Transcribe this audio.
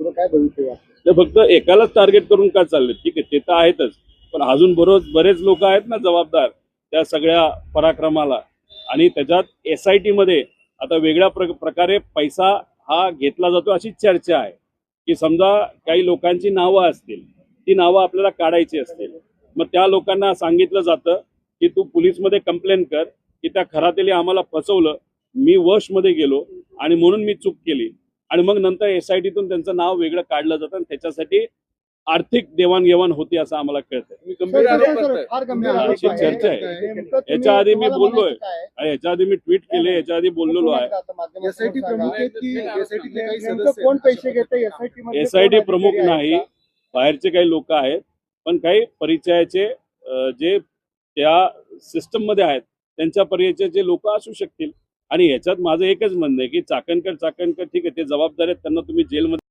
पुढे काय भविष्य आहे? ते फक्त एकालाच टार्गेट करून का चालले? ठीक आहे, ते तर आहेतच, पण अजून बरेच लोक आहेत ना जबाबदार त्या सगळ्या पराक्रमाला. आणि त्याच्यात SIT मध्ये आता वेगळ्या प्रकारे पैसा हा घेतला जातो अशी चर्चा आहे की समजा काही लोकांची नावं असतील, ती नावं आपल्याला काढायची असतील, मग त्या लोकांना सांगितलं जातं की तू पोलीसमध्ये कंप्लेंट कर की त्या खरातेली आम्हाला फसवलं, मी वशमध्ये गेलो आणि म्हणून मी चूक केली. आणि मग नंतर SITतून त्यांचं नाव वेगळं काढलं जातं आणि त्याच्यासाठी आर्थिक देवाणघेवाण होती असं आम्हाला कळतं. अशी चर्चा आहे. याच्या आधी मी बोललोय, याच्या आधी मी ट्विट केले, याच्या आधी बोललेलो आहे. SIT प्रमुख नाही, बाहेरचे काही लोक आहेत, पण काही परिचयाचे जे त्या सिस्टम मध्ये आहेत त्यांच्या परिचयाचे लोक असू शकतील. आणि ह्याच्यात माझं एकच म्हणणं आहे की चाकणकर ठीक आहे, ते जबाबदार आहेत, त्यांना तुम्ही जेलमध्ये